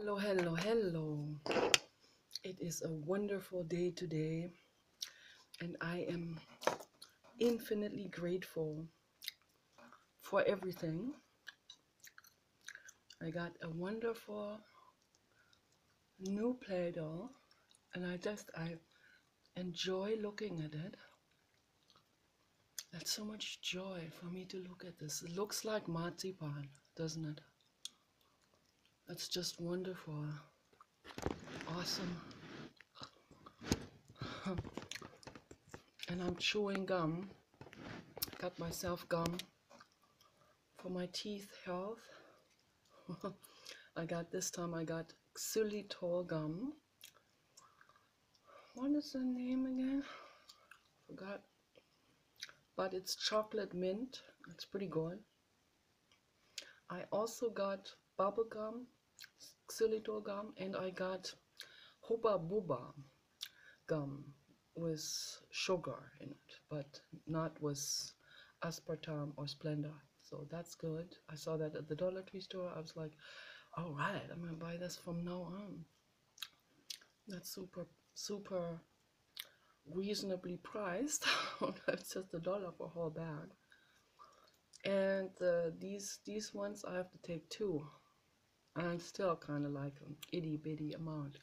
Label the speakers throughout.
Speaker 1: Hello, hello, hello. It is a wonderful day today, and I am infinitely grateful for everything. I got a wonderful new Play-Doh, and I enjoy looking at it. That's so much joy for me to look at this. It looks like marzipan, doesn't it? That's just wonderful. Awesome. And I'm chewing gum. Got myself gum for my teeth health. I got xylitol gum. What is the name again? Forgot. But it's chocolate mint. It's pretty good. I also got bubble gum, xylitol gum, and I got Hubba Bubba gum with sugar in it, but not with aspartame or Splenda. So that's good. I saw that at the Dollar Tree store. I was like, all right, I'm gonna buy this from now on. That's super reasonably priced. It's just $1 for a whole bag. And these ones I have to take two, and still kind of like an itty bitty amount.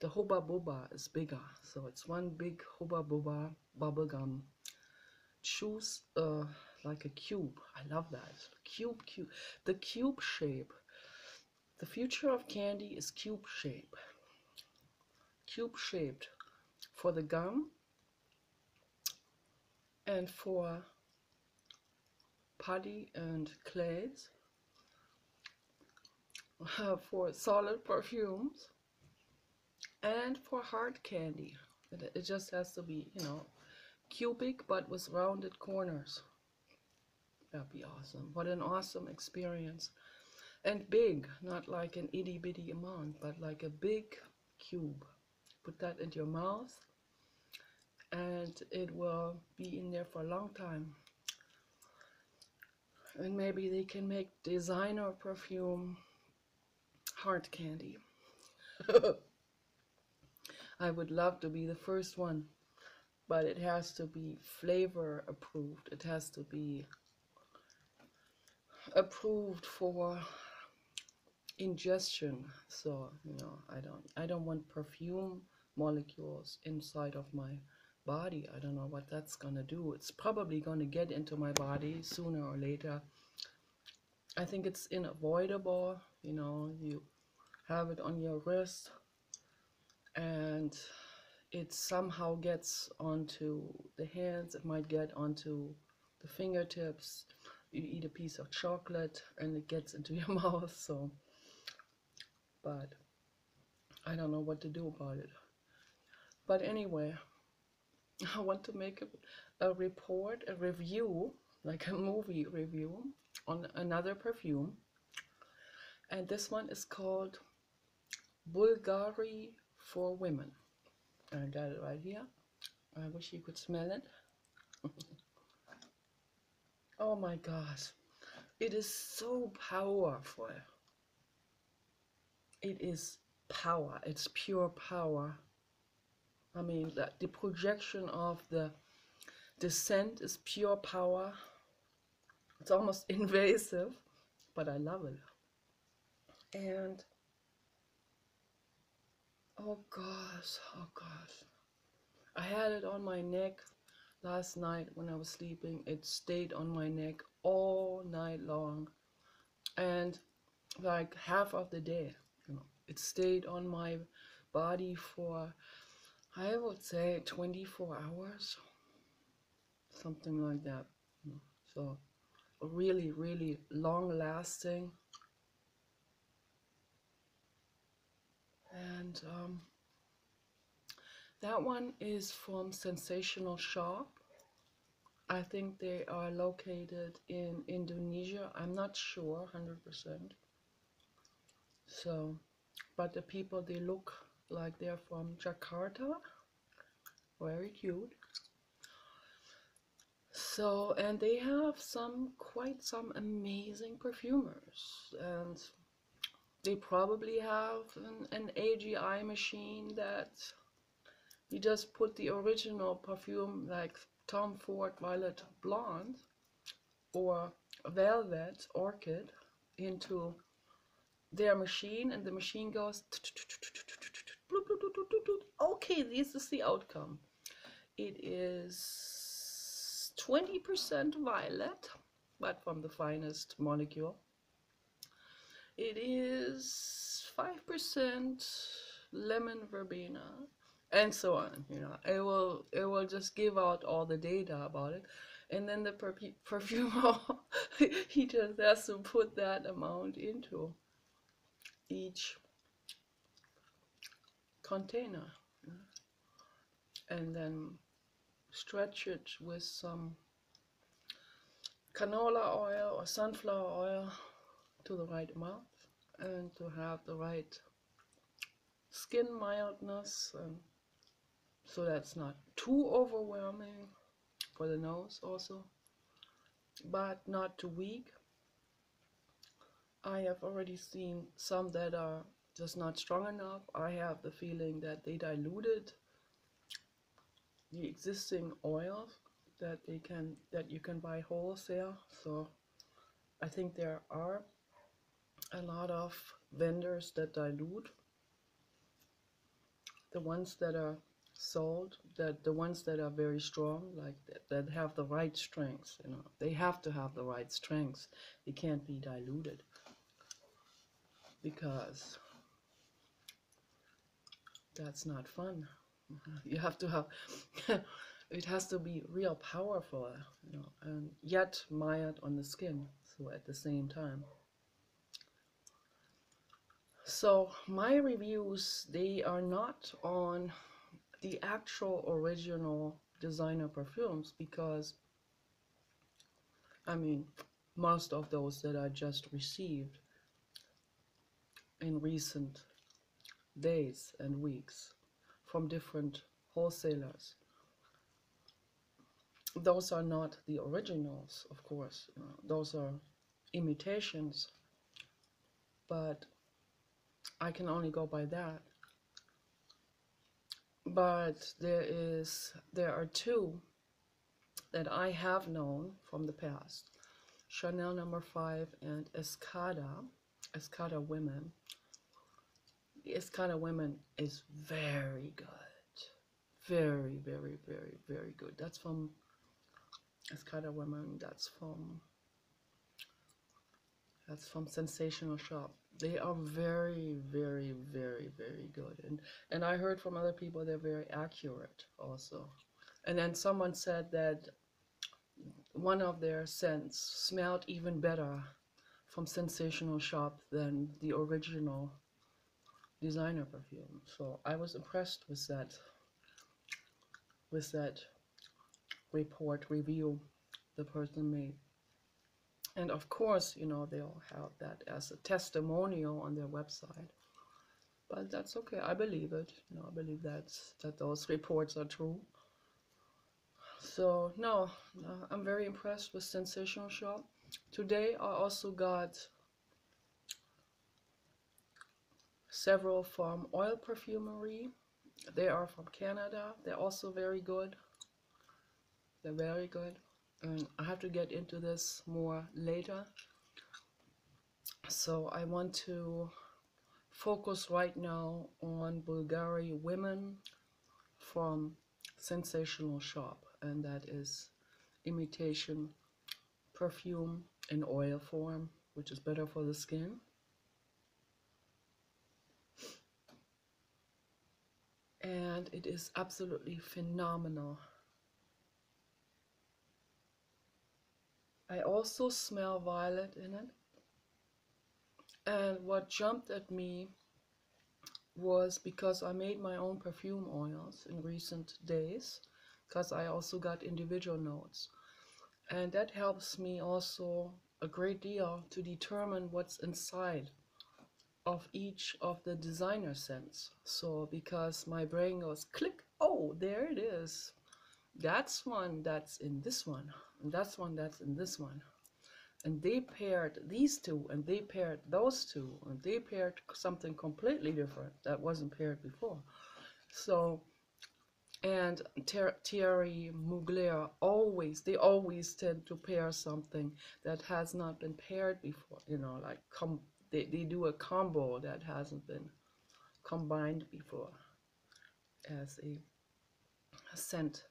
Speaker 1: The Hubba Bubba is bigger, so it's one big Hubba Bubba bubble gum. Choose like a cube. I love that cube. The cube shape. The future of candy is cube shape. Cube shaped for the gum and for putty and clays, for solid perfumes, and for hard candy. It just has to be, cubic but with rounded corners. That'd be awesome. What an awesome experience. And big, not like an itty bitty amount, but like a big cube. Put that into your mouth and it will be in there for a long time. And maybe they can make designer perfume hard candy. I would love to be the first one, but it has to be flavor approved. It has to be approved for ingestion. So I don't want perfume molecules inside of my body. I don't know what that's gonna do. It's probably gonna get into my body sooner or later. I think it's unavoidable. You have it on your wrist and it somehow gets onto the hands. It might get onto the fingertips. You eat a piece of chocolate and it gets into your mouth. So but I don't know what to do about it. But anyway, I want to make a report, a review, like a movie review on another perfume. And this one is called Bulgari for Women. I got it right here. I wish you could smell it. Oh my gosh. It is so powerful. It is power. It's pure power. I mean, the projection of the scent is pure power. It's almost invasive, but I love it. And oh gosh, I had it on my neck last night when I was sleeping. It stayed on my neck all night long, and like half of the day, it stayed on my body for, I would say, 24 hours, something like that. So really, really long lasting. And that one is from Sensational Shop. I think they are located in Indonesia. I'm not sure 100%. So, but the people, they look like they're from Jakarta. Very cute. So, and they have quite some amazing perfumers. And They probably have an AGI machine that you just put the original perfume like Tom Ford Violet Blonde or Velvet Orchid into their machine, and the machine goes okay, this is the outcome. It is 20% violet, but from the finest molecule. It is 5% lemon verbena, and so on. You know, it will just give out all the data about it, and then the perfumer he just has to put that amount into each container, and then stretch it with some canola oil or sunflower oil to the right amount, and to have the right skin mildness, and so that's not too overwhelming for the nose also, but not too weak. I have already seen some that are just not strong enough. I have the feeling that they diluted the existing oils that you can buy wholesale. So I think there are a lot of vendors that dilute the ones that are sold, that the ones that are very strong, like that have the right strengths. You know, they have to have the right strengths. They can't be diluted, because that's not fun. You have to have it has to be real powerful, you know, and yet mild on the skin, so at the same time. So my reviews, they are not on the actual original designer perfumes, because I mean, most of those that I just received in recent days and weeks from different wholesalers, those are not the originals, of course. Those are imitations, but I can only go by that. But there are two that I have known from the past: Chanel No. 5 and Escada Women. The Escada Women is very good, very, very, very, very good. That's from Escada Women. That's from Sensational Shop. They are very, very, very, very good. And I heard from other people they're very accurate also. And then someone said that one of their scents smelled even better from Sensational Shop than the original designer perfume. So I was impressed with that review the person made. And of course, you know, they'll have that as a testimonial on their website. But that's okay. I believe it. You know, I believe that those reports are true. So no, I'm very impressed with Sensational Shop. Today I also got several from Oil Perfumery. They are from Canada. They're also very good. They're very good. And I have to get into this more later. So I want to focus right now on Bulgari Women from Sensational Shop, and that is imitation perfume in oil form, which is better for the skin. And it is absolutely phenomenal. I also smell violet in it. And what jumped at me was, because I made my own perfume oils in recent days, because I also got individual notes. And that helps me also a great deal to determine what's inside of each of the designer scents. So because my brain goes click, oh, there it is. That's one that's in this one, and that's one that's in this one. and they paired these two, and they paired those two, and they paired something completely different that wasn't paired before. So, and Thierry Mugler they always tend to pair something that has not been paired before, you know, like they do a combo that hasn't been combined before as a scent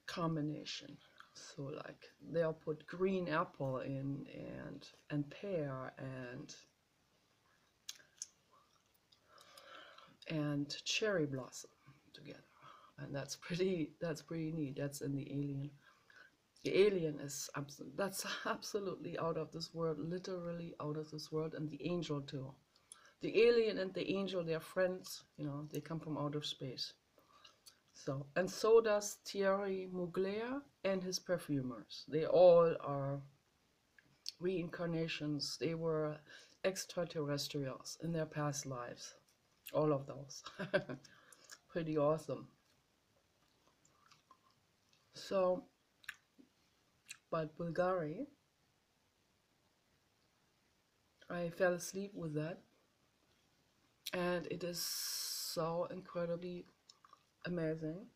Speaker 1: combination. So like they'll put green apple in and pear and cherry blossom together, and that's pretty neat. That's in the Alien. The Alien is that's absolutely out of this world, literally out of this world, and the Angel too. The Alien and the Angel, they're friends, you know, they come from outer space. So, and so does Thierry Mugler and his perfumers. They all are reincarnations. They were extraterrestrials in their past lives. All of those. Pretty awesome. So, but Bulgari, I fell asleep with that, and it is so incredibly amazing.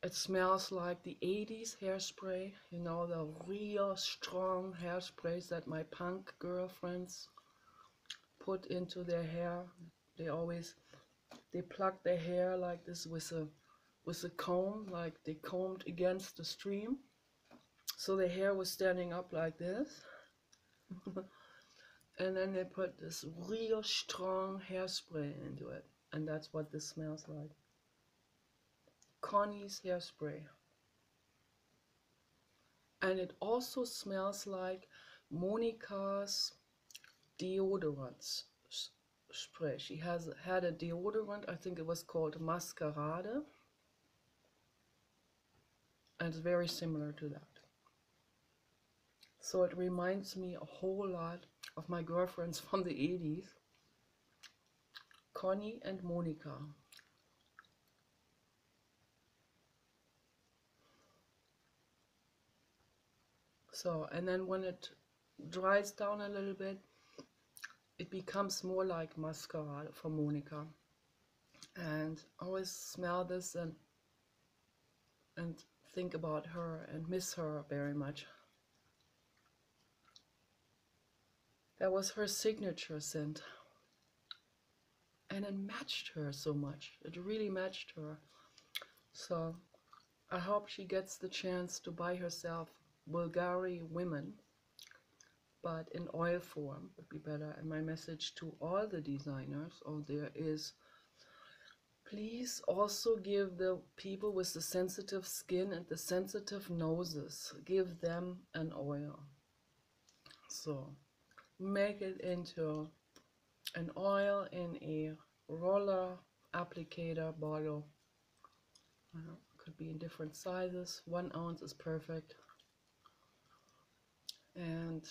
Speaker 1: It smells like the 80s hairspray, you know, the real strong hairsprays that my punk girlfriends put into their hair. They pluck their hair like this with a comb, like they combed against the stream. So the hair was standing up like this. And then they put this real strong hairspray into it. And that's what this smells like. Connie's hairspray. And it also smells like Monica's deodorant spray. She had a deodorant, I think it was called Masquerade. And it's very similar to that. So it reminds me a whole lot of my girlfriends from the 80s, Connie and Monica. So, and then when it dries down a little bit, it becomes more like mascara for Monica. And I always smell this and think about her and miss her very much. That was her signature scent. And it matched her so much. It really matched her. So I hope she gets the chance to buy herself Bulgari Women, but in oil form would be better. And my message to all the designers out there is, please also give the people with the sensitive skin and the sensitive noses, give them an oil. So make it into an oil in a roller applicator bottle. Could be in different sizes. 1 ounce is perfect. And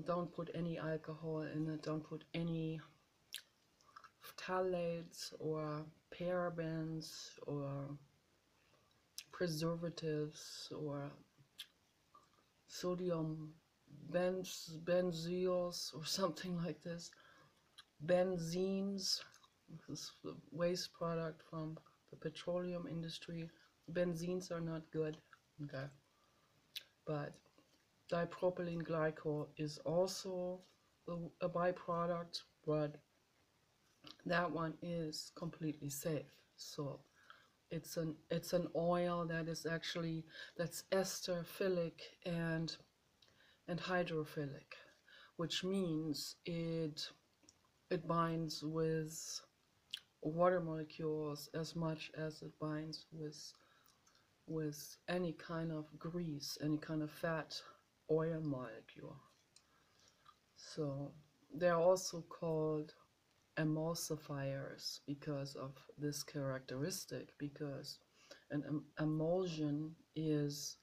Speaker 1: don't put any alcohol in it. Don't put any phthalates or parabens or preservatives or sodium benzeols or something like this. Benzenes, this is the waste product from the petroleum industry. Benzenes are not good, okay? But dipropylene glycol is also a byproduct, but that one is completely safe. So it's an oil that is actually, that's esterphilic and hydrophilic, which means it binds with water molecules as much as it binds with any kind of grease, any kind of fat oil molecule. So they're also called emulsifiers because of this characteristic, because an emulsion is,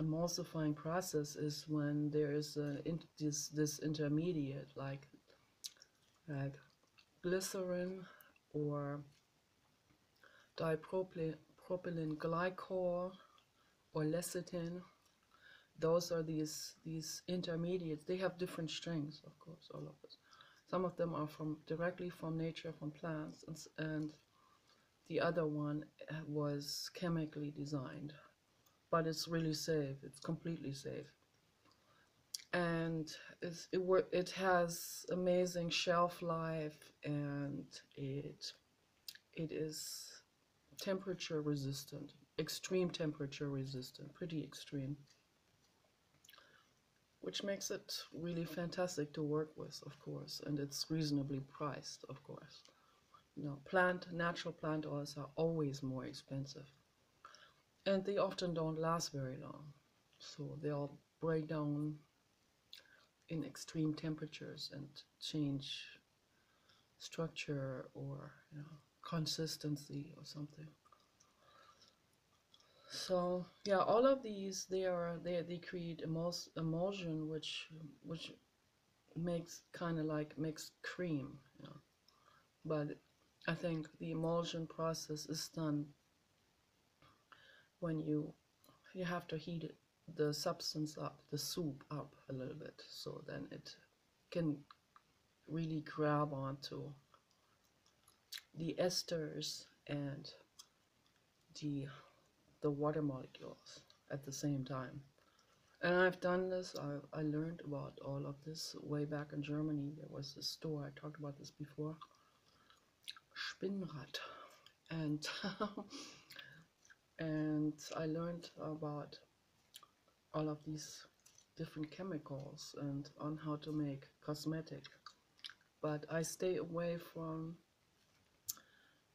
Speaker 1: emulsifying process is when there is this intermediate like glycerin or dipropylene glycol or lecithin, those are these intermediates. They have different strengths, of course, all of us. Some of them are from directly from nature, from plants, and the other one was chemically designed, but it's really safe. It's completely safe, and it has amazing shelf life, and it is temperature resistant, extreme temperature resistant, pretty extreme, which makes it really fantastic to work with, of course, and it's reasonably priced, of course. You know, natural plant oils are always more expensive, and they often don't last very long, so they'll break down in extreme temperatures and change structure or, you know, consistency or something. So yeah, all of these they create emulsion, which makes kind of like mixed cream, you know. But I think the emulsion process is done when you have to heat it, the substance up, the soup up a little bit, so then it can really grab onto the esters and the the water molecules at the same time. And I've done this. I learned about all of this way back in Germany. There was this store, I talked about this before, Spinnrad, and and I learned about all of these different chemicals and on how to make cosmetic. But I stay away from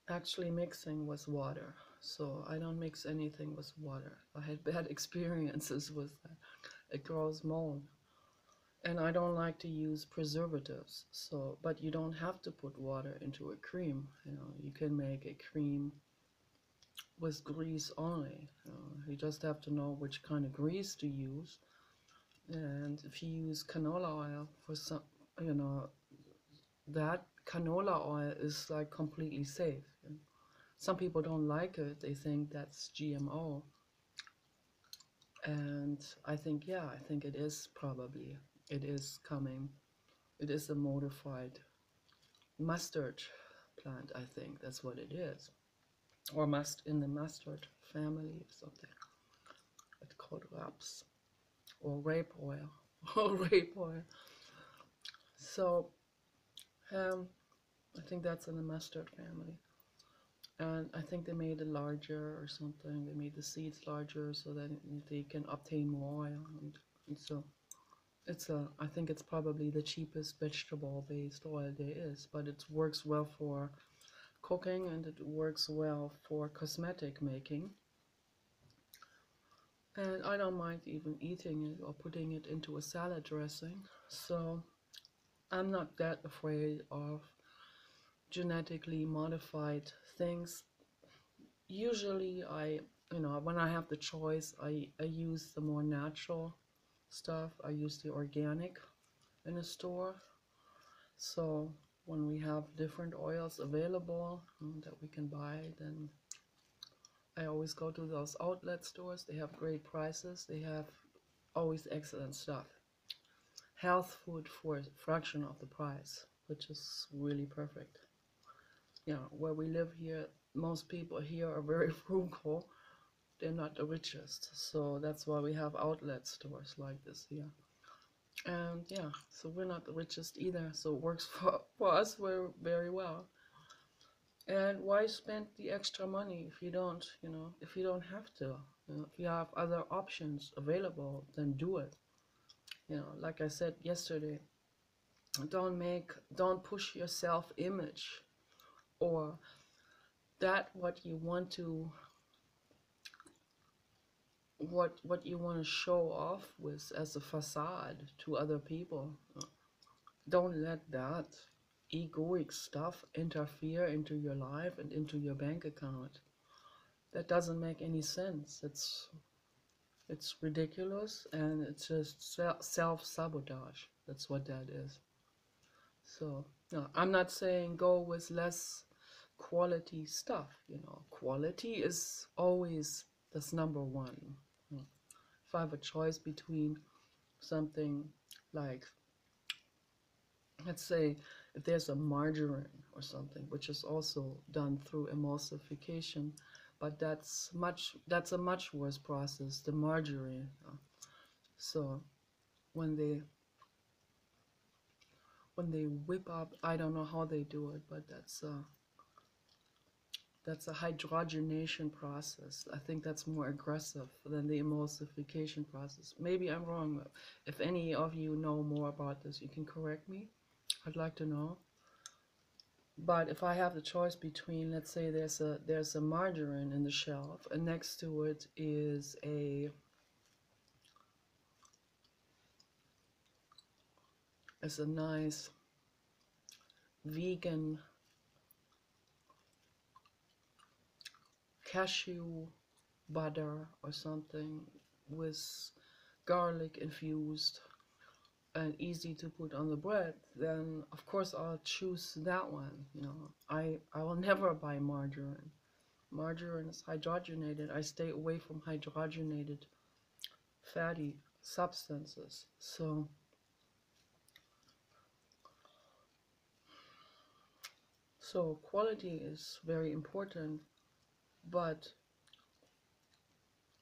Speaker 1: actually mixing with water. So I don't mix anything with water. I had bad experiences with that. It grows mold. And I don't like to use preservatives. So, but you don't have to put water into a cream. You know, you can make a cream with grease only. You just have to know which kind of grease to use. And if you use canola oil for some, you know, that canola oil is like completely safe. Some people don't like it. They think that's GMO. And I think, yeah, I think it is probably, it is coming. It is a modified mustard plant, I think. That's what it is. Or in the mustard family or something. It's called raps. Or rape oil. Or rape oil. So, I think that's in the mustard family. And I think they made it larger or something. They made the seeds larger so that they can obtain more oil. And so I think it's probably the cheapest vegetable-based oil there is, but it works well for cooking and it works well for cosmetic making. And I don't mind even eating it or putting it into a salad dressing. So I'm not that afraid of genetically modified things. Usually when I have the choice, I use the more natural stuff. I use the organic in a store. So when we have different oils available that we can buy, then I always go to those outlet stores. They have great prices. They have always excellent stuff. Health food for a fraction of the price, which is really perfect. Yeah, where we live here, most people here are very frugal. They're not the richest, so that's why we have outlet stores like this here. And yeah, so we're not the richest either, so it works for us very, very well. And why spend the extra money if you don't, if you don't have to? If you have other options available, then do it. Like I said yesterday, don't push your self-image or that what you want to show off with as a facade to other people. Don't let that egoic stuff interfere into your life and into your bank account. That doesn't make any sense. It's ridiculous, and it's just self-sabotage. That's what that is. So no, I'm not saying go with less quality stuff. Quality is always that's number one. if I have a choice between something like, let's say, if there's a margarine or something, which is also done through emulsification, but that's a much worse process, the margarine. So when they whip up, I don't know how they do it, but that's a hydrogenation process. I think that's more aggressive than the emulsification process. Maybe I'm wrong. If any of you know more about this, you can correct me. I'd like to know. But if I have the choice between, let's say there's a margarine in the shelf, and next to it is a nice vegan cashew butter or something with garlic infused and easy to put on the bread, then of course I'll choose that one. You know, I will never buy margarine. Margarine is hydrogenated. I stay away from hydrogenated fatty substances. So quality is very important, but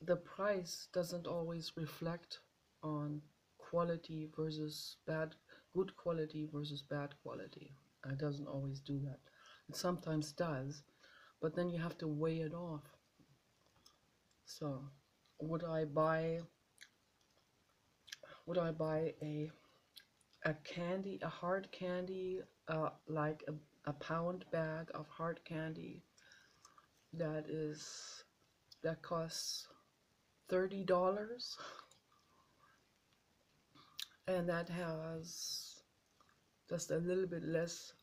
Speaker 1: the price doesn't always reflect on quality versus good quality versus bad quality. It doesn't always do that. It sometimes does, but then you have to weigh it off. So would I buy a candy, a hard candy, like a pound bag of hard candy that costs $30 and that has just a little bit less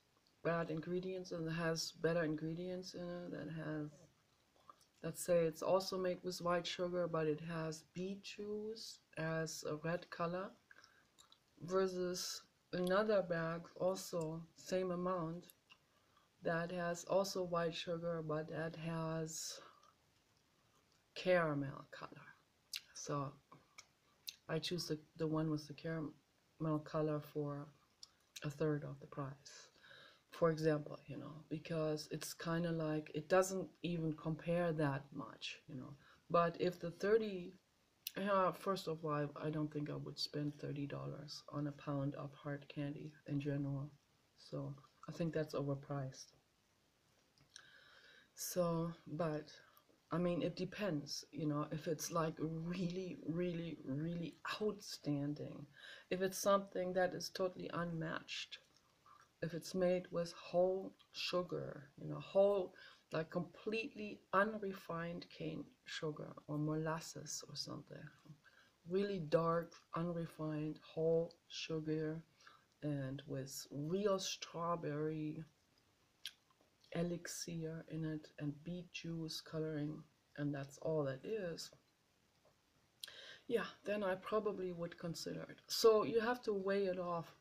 Speaker 1: bad ingredients and has better ingredients in it, that has, let's say it's also made with white sugar, but it has beet juice as a red color, versus another bag, also same amount, that has also white sugar, but that has caramel color. So I choose the one with the caramel color for a third of the price, for example, you know, because it's kind of like, it doesn't even compare that much, you know. But if the 30, first of all, I don't think I would spend $30 on a pound of hard candy in general. So I think that's overpriced. So, but I mean, it depends, you know, if it's like really, really, really outstanding, if it's something that is totally unmatched, if it's made with whole sugar, you know, whole, like completely unrefined cane sugar or molasses or something, really dark, unrefined whole sugar, and with real strawberry elixir in it and beet juice coloring, and that's all it is, yeah, then I probably would consider it. So you have to weigh it off.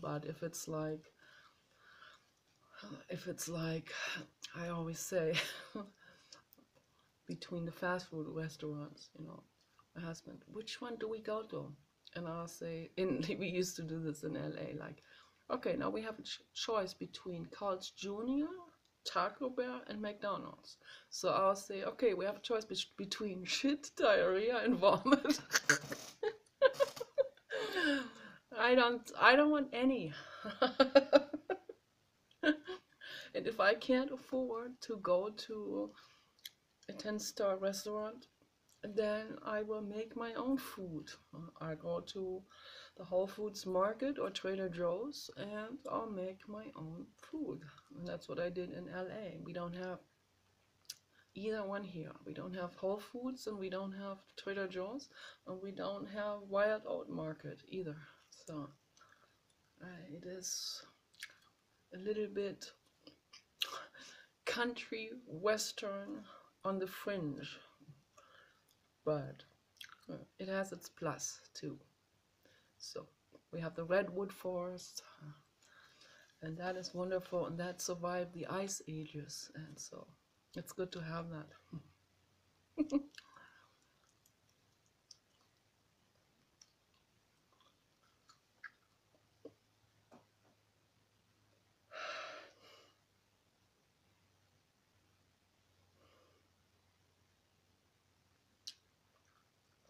Speaker 1: But if it's like I always say, between the fast food restaurants, you know, my husband, which one do we go to? And I'll say, we used to do this in LA, like, okay, now we have a choice between Carl's Jr., Taco Bell, and McDonald's. So I'll say, okay, we have a choice between shit, diarrhea, and vomit. I don't want any. And if I can't afford to go to a 10-star restaurant, then I will make my own food. I go to the Whole Foods Market or Trader Joe's and I'll make my own food. And that's what I did in LA. We don't have either one here. We don't have Whole Foods and we don't have Trader Joe's and we don't have Wild Oat Market either. So it is a little bit country western on the fringe, but it has its plus too. So we have the redwood forest, and that is wonderful, and that survived the ice ages, and so it's good to have that.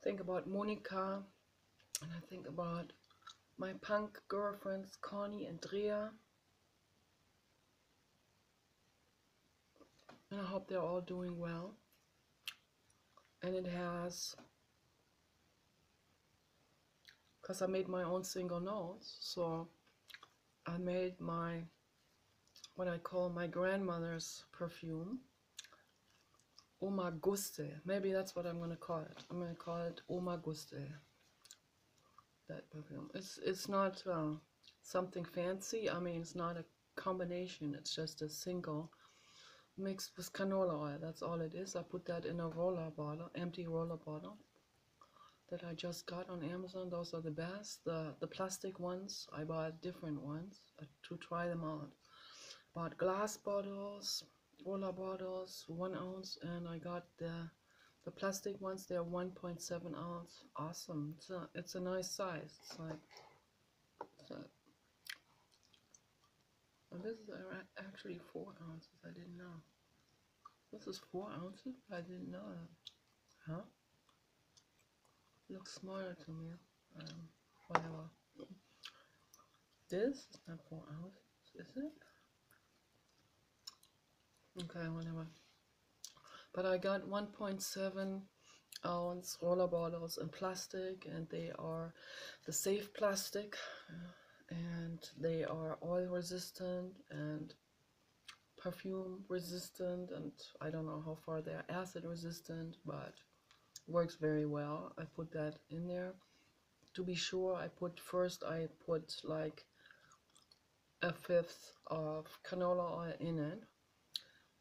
Speaker 1: think about Monica, and I think about my punk girlfriends, Connie and Drea. And I hope they're all doing well. And it has, because I made my own single notes, so I made my, what I call my grandmother's perfume, Oma Guste. Maybe that's what I'm going to call it. I'm going to call it Oma Guste, that perfume. It's not something fancy. I mean, it's not a combination. It's just a single mixed with canola oil. That's all it is. I put that in a roller bottle, empty roller bottle that I just got on Amazon. Those are the best. The plastic ones, I bought different ones to try them out. Bought glass bottles, roller bottles, 1 ounce, and I got the plastic ones. They're 1.7 ounce. Awesome. It's a nice size. It's like, and this is actually 4 ounces. I didn't know. This is 4 ounces. I didn't know that. Huh? Looks smaller to me. Whatever. This is not 4 ounces, is it? Okay, whatever. But I got 1.7 ounce roller bottles in plastic, and they are the safe plastic, and they are oil resistant and perfume resistant, and I don't know how far they're acid resistant, but works very well. I put that in there. To be sure, I put like 1/5 of canola oil in it,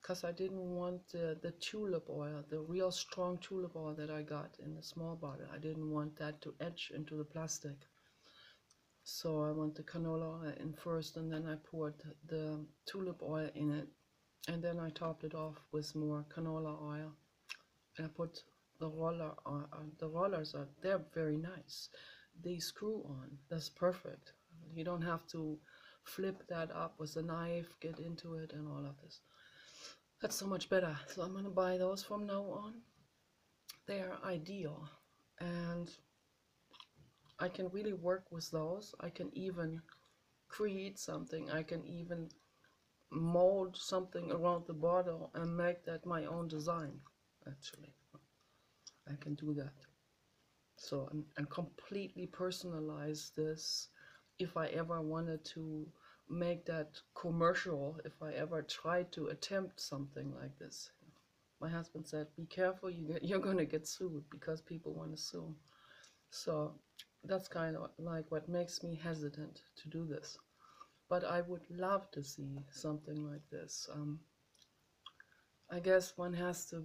Speaker 1: because I didn't want the tulip oil, the real strong tulip oil that I got in the small bottle. I didn't want that to etch into the plastic. So I want the canola oil in first, and then I poured the tulip oil in it, and then I topped it off with more canola oil. And I put the rollers are, they're very nice. They screw on. That's perfect. You don't have to flip that up with a knife, get into it, and all of this. That's so much better. So I'm gonna buy those from now on. They are ideal, and I can really work with those. I can even create something. I can even mold something around the bottle and make that my own design. Actually, I can do that. So and completely personalize this. If I ever wanted to make that commercial, if I ever tried to attempt something like this, my husband said, "Be careful, you're going to get sued because people want to sue." So that's kind of like what makes me hesitant to do this. But I would love to see something like this. I guess one has to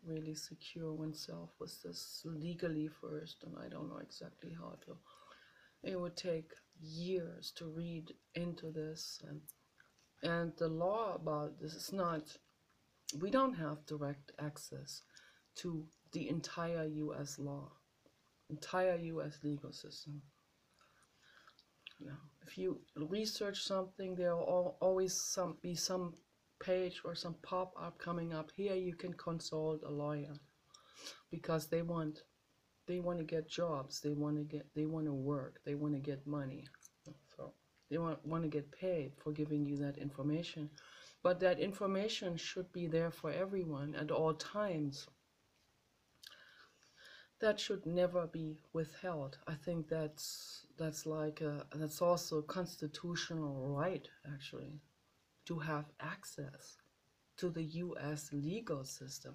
Speaker 1: really secure oneself with this legally first, and I don't know exactly how to. It would take years to read into this, and the law about this is not, we don't have direct access to the entire US law, entire US legal system. No. If you research something, there will always be some page or some pop-up coming up. Here you can consult a lawyer, because they want to get jobs, they want to work, they want to get money. So they want to get paid for giving you that information. But that information should be there for everyone at all times. That should never be withheld. I think that's also a constitutional right, actually, to have access to the US legal system.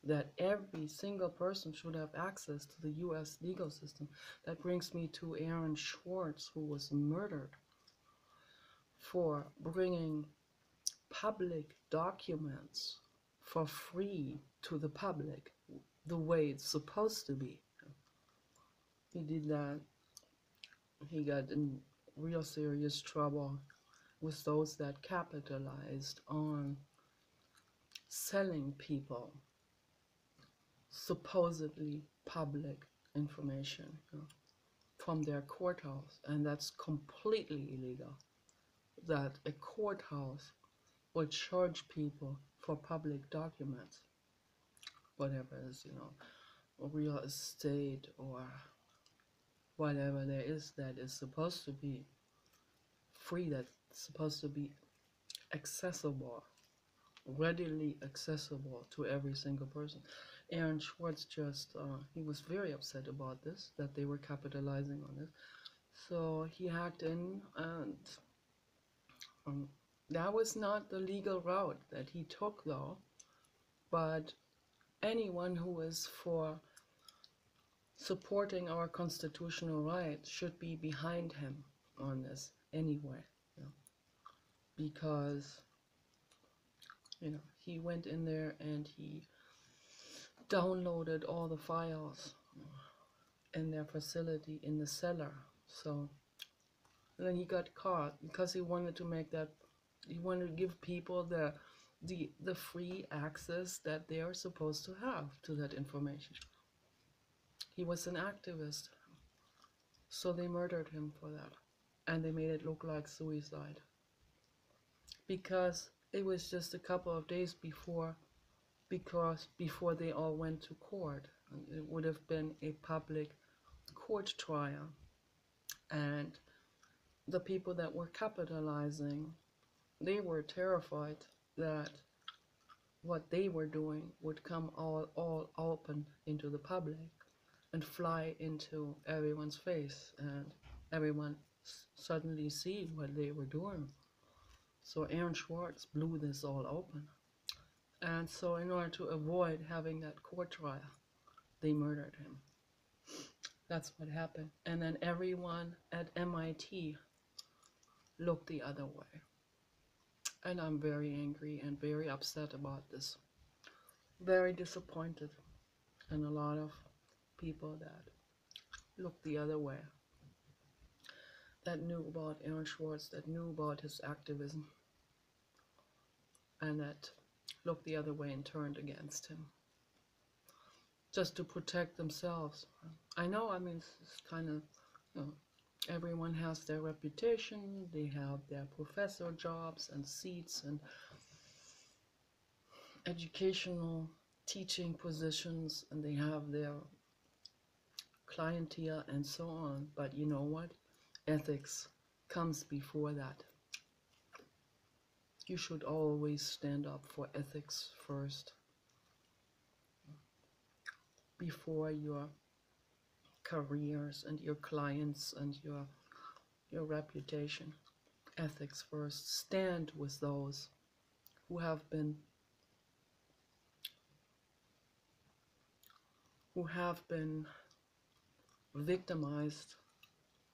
Speaker 1: That every single person should have access to the US legal system. That brings me to Aaron Schwartz, who was murdered for bringing public documents for free to the public, the way it's supposed to be. He did that. He got in real serious trouble with those that capitalized on selling people supposedly public information, from their courthouse, and that's completely illegal. That a courthouse would charge people for public documents whatever it is, real estate or whatever there is that is supposed to be free, that's supposed to be accessible, readily accessible to every single person. Aaron Schwartz just, he was very upset about this, that they were capitalizing on this. So he hacked in, and um, that was not the legal route that he took, though. But anyone who is for supporting our constitutional rights should be behind him on this anyway, because he went in there and he downloaded all the files in their facility in the cellar. So then he got caught because he wanted to make that, he wanted to give people the free access that they are supposed to have to that information. He was an activist, so they murdered him for that, and they made it look like suicide, because it was just a couple of days before they all went to court. It would have been a public court trial, and the people that were capitalizing, they were terrified that what they were doing would come all open into the public and fly into everyone's face, and everyone suddenly see what they were doing. So Aaron Schwartz blew this all open. And so in order to avoid having that court trial, they murdered him. That's what happened. And then everyone at MIT looked the other way. And I'm very angry and very upset about this. Very disappointed in a lot of people that looked the other way, that knew about Aaron Schwartz, that knew about his activism, and that looked the other way and turned against him, just to protect themselves. I know, I mean, it's kind of, everyone has their reputation, they have their professor jobs and seats and educational teaching positions, and they have their clientele and so on. But you know what? Ethics comes before that. You should always stand up for ethics first, before your careers and your clients and your reputation. Ethics first. Stand with those who have been victimized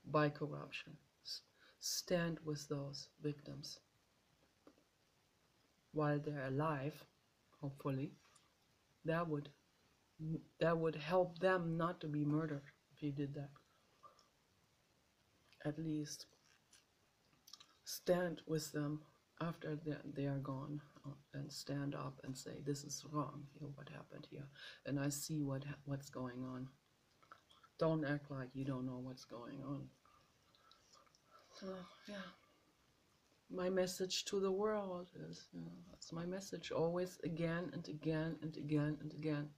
Speaker 1: by corruption. Stand with those victims while they're alive, hopefully. That would help them not to be murdered if you did that. At least stand with them after they are gone, and stand up and say, this is wrong, what happened here, and I see what's going on. Don't act like you don't know what's going on. So yeah, my message to the world is, that's my message always, again and again and again and again.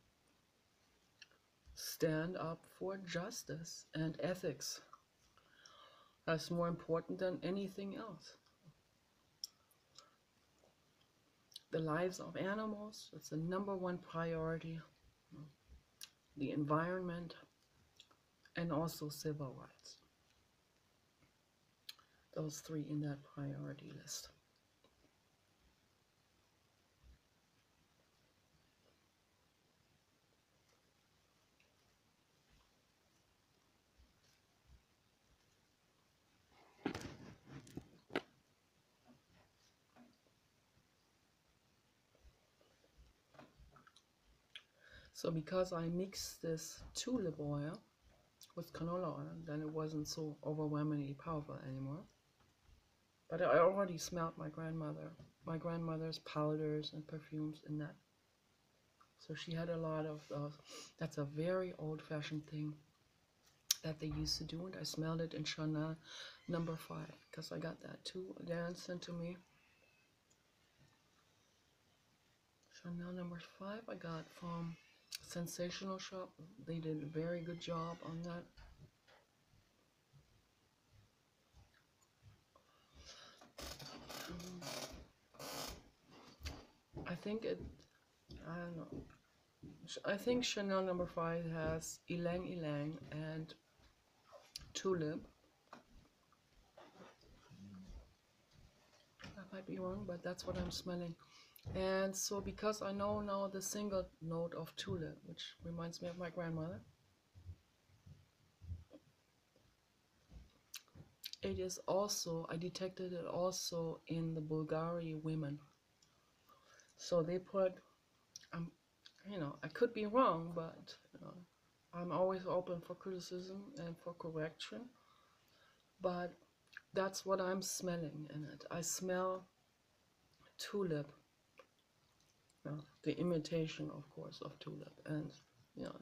Speaker 1: Stand up for justice and ethics. That's more important than anything else. The lives of animals, it's the #1 priority. The environment, and also civil rights. Those 3 in that priority list. So because I mixed this tulip oil with canola oil, then it wasn't so overwhelmingly powerful anymore. But I already smelled my grandmother's powders and perfumes in that. So she had a lot of those. That's a very old-fashioned thing that they used to do, and I smelled it in Chanel No. 5, because I got that too again sent to me. Chanel No. 5 I got from Sensational Shop. They did a very good job on that. I think it, I don't know. I think Chanel number 5 has Ylang Ylang and Tulip. I might be wrong, but that's what I'm smelling. And so because I know now the single note of Tulip, which reminds me of my grandmother, it is also, I detected it also in the Bulgari women. So they put, you know, I could be wrong, but you know, I'm always open for criticism and for correction. But that's what I'm smelling in it. I smell tulip, the imitation, of course, of tulip, and you know,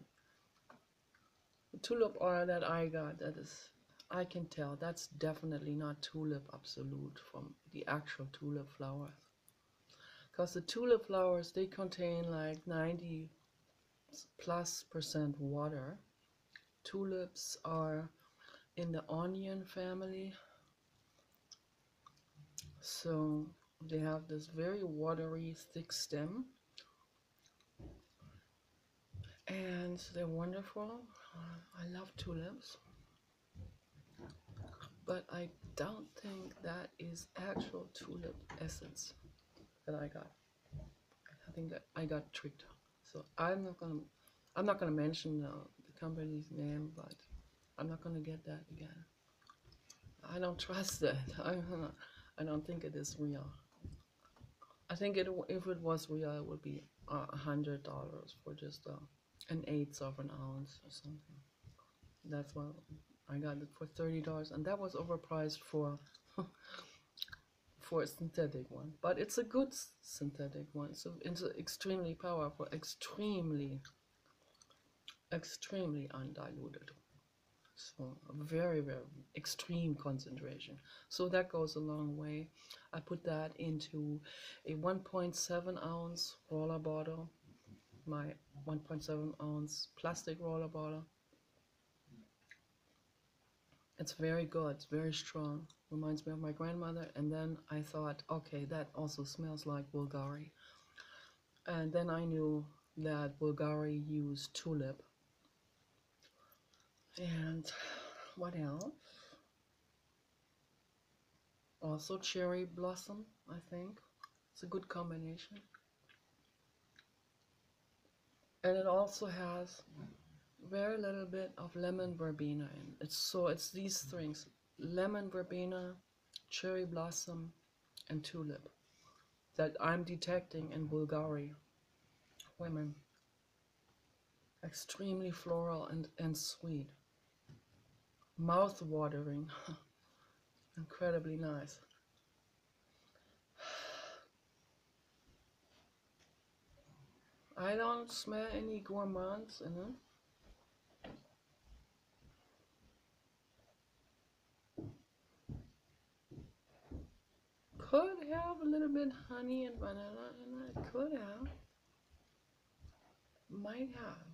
Speaker 1: the tulip oil that I got, that is, I can tell that's definitely not tulip absolute from the actual tulip flowers, because the tulip flowers, they contain like 90+% water. Tulips are in the onion family, so they have this very watery, thick stem, and they're wonderful. I love tulips, but I don't think that is actual tulip essence that I got. I think that I got tricked. So I'm not gonna mention the company's name, but I'm not gonna get that again. I don't trust that. I don't think it is real. I think if it was real, it would be $100 for just an eighth of an ounce or something. That's why I got it for $30, and that was overpriced for for a synthetic one. But it's a good synthetic one, so it's extremely powerful, extremely undiluted. So a very, very extreme concentration. So that goes a long way. I put that into a 1.7 ounce roller bottle, my 1.7 ounce plastic roller bottle. It's very good, it's very strong. Reminds me of my grandmother. And then I thought, okay, that also smells like Bulgari. And then I knew that Bulgari used tulip. And what else? Also cherry blossom, I think. It's a good combination. And it also has very little bit of lemon verbena in it. It's these things: lemon verbena, cherry blossom, and tulip that I'm detecting in Bulgari women. Extremely floral and sweet. Mouth watering. Incredibly nice. I don't smell any gourmands in it. Could have a little bit honey and vanilla in it. Could have. Might have.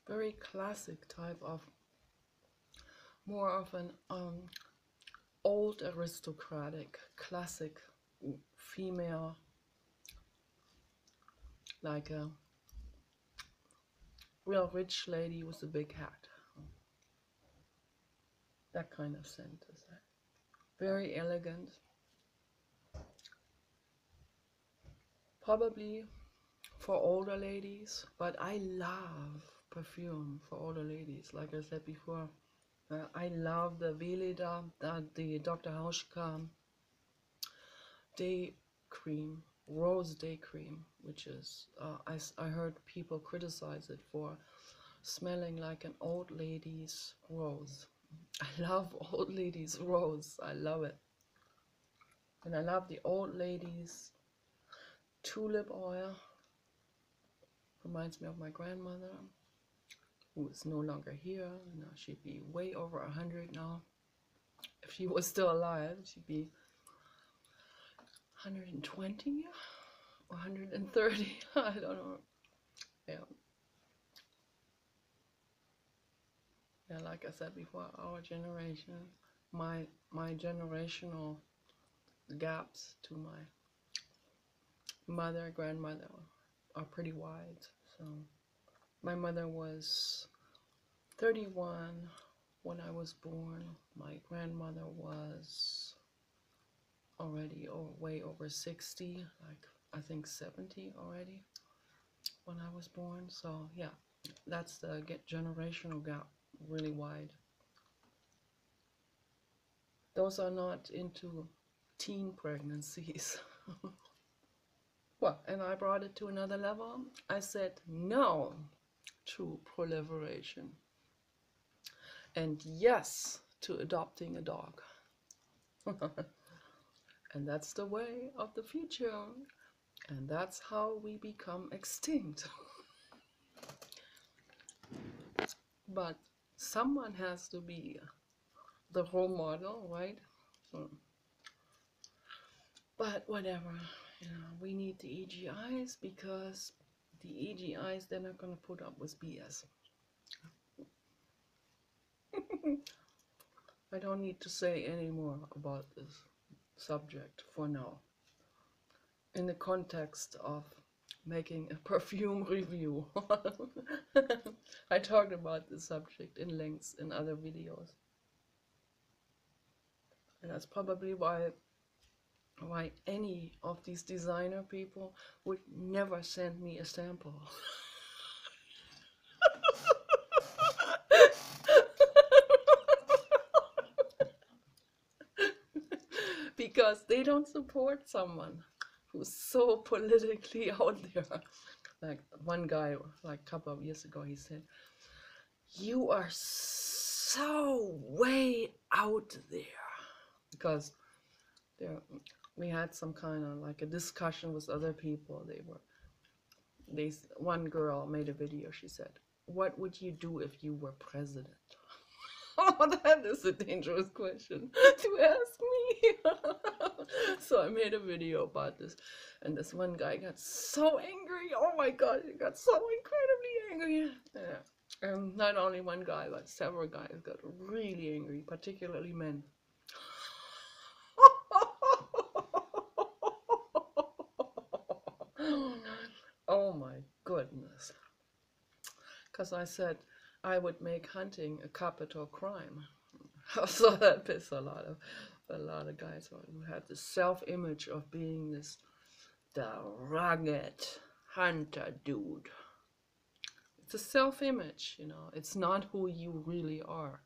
Speaker 1: Very classic type of, more of an old aristocratic, classic female, like a real rich lady with a big hat. That kind of scent is that. Very elegant. Probably for older ladies, but I love perfume for older ladies. Like I said before, I love the Veleda, the Dr. Hauschka day cream, rose day cream, which is, I heard people criticize it for smelling like an old lady's rose. I love old lady's rose. I love it. And I love the old lady's tulip oil. Reminds me of my grandmother, who is no longer here. Now she'd be way over 100 now. If she was still alive, she'd be 120 or 130. I don't know. Yeah. Yeah, like I said before, our generation, my generational gaps to my mother, grandmother are pretty wide. So my mother was 31 when I was born. My grandmother was already way over 60, like I think 70 already when I was born. So yeah, that's the generational gap, really wide. Those are not into teen pregnancies. Well, and I brought it to another level. I said no to proliferation and yes to adopting a dog. And that's the way of the future. And that's how we become extinct. But someone has to be the role model, right? So, but whatever, we need the EGIs because the EGIs, they're not going to put up with BS. I don't need to say any more about this subject for now. In the context of making a perfume review. I talked about this subject in length in other videos. And that's probably why any of these designer people would never send me a sample. Because they don't support someone who's so politically out there. Like one guy, like a couple of years ago, he said, "You are so way out there." Because we had some kind of like a discussion with other people. One girl made a video. She said, "What would you do if you were president?" Oh, that is a dangerous question to ask me. So I made a video about this, and this one guy got so angry. Oh my God, he got so incredibly angry. Yeah. And not only one guy, but several guys got really angry, particularly men. Oh my goodness. Because I said I would make hunting a capital crime. So that pissed a lot of guys who had the self-image of being the rugged hunter dude. It's a self-image, it's not who you really are.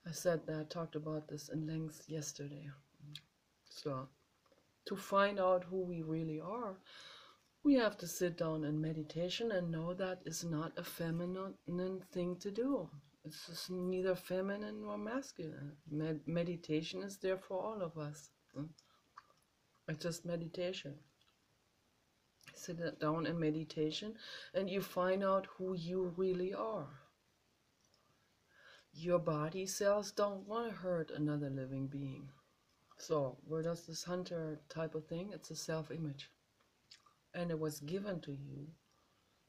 Speaker 1: I said that, I talked about this in length yesterday. So to find out who we really are, we have to sit down in meditation and know that is not a feminine thing to do. It's just neither feminine nor masculine. Meditation is there for all of us. It's just meditation. Sit down in meditation and you find out who you really are. Your body cells don't want to hurt another living being. So where does this hunter type of thing? It's a self-image. And it was given to you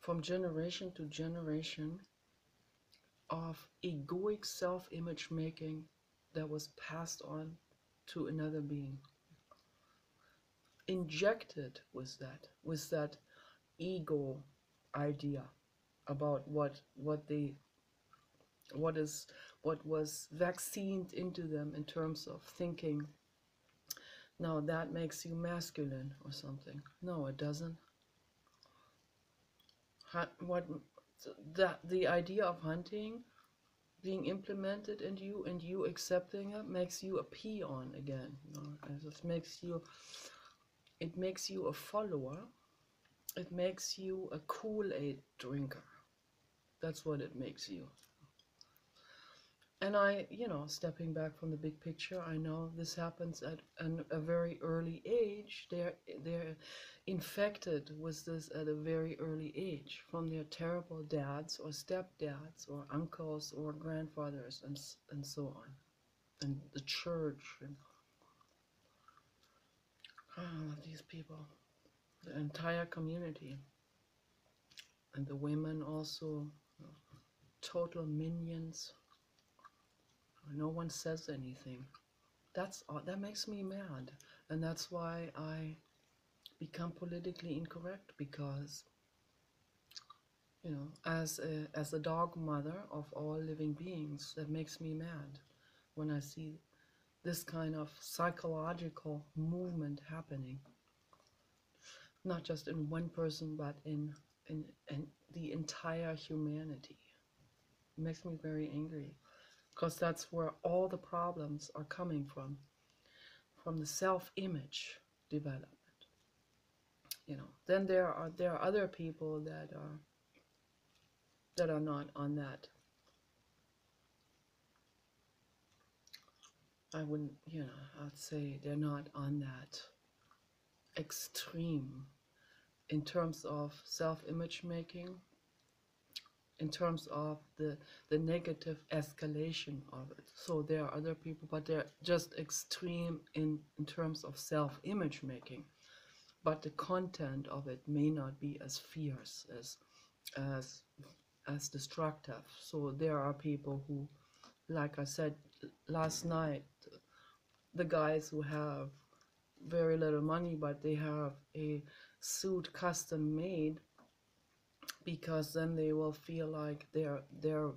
Speaker 1: from generation to generation of egoic self-image making that was passed on to another being. Injected with that ego idea about what was vaccinated into them in terms of thinking, now that makes you masculine or something. No, it doesn't. The idea of hunting being implemented in you and you accepting it makes you a peon again. It just makes you a follower. It makes you a Kool-Aid drinker. That's what it makes you. And stepping back from the big picture, I know this happens at a very early age. They're infected with this at a very early age from their terrible dads or stepdads or uncles or grandfathers and so on. and the church and these people, the entire community, and the women also, total minions. No one says anything. That makes me mad, and that's why I become politically incorrect, because as a dog mother of all living beings, that makes me mad when I see this kind of psychological movement happening, not just in one person, but in the entire humanity. It makes me very angry, because that's where all the problems are coming from the self-image development. Then there are other people that are not on that. I'd say they're not on that extreme in terms of self-image making, in terms of the negative escalation of it. So there are other people, but they're just extreme in terms of self-image making. But the content of it may not be as fierce, as destructive. So there are people who, like I said last night, the guys who have very little money, but they have a suit custom made, because then they will feel like they're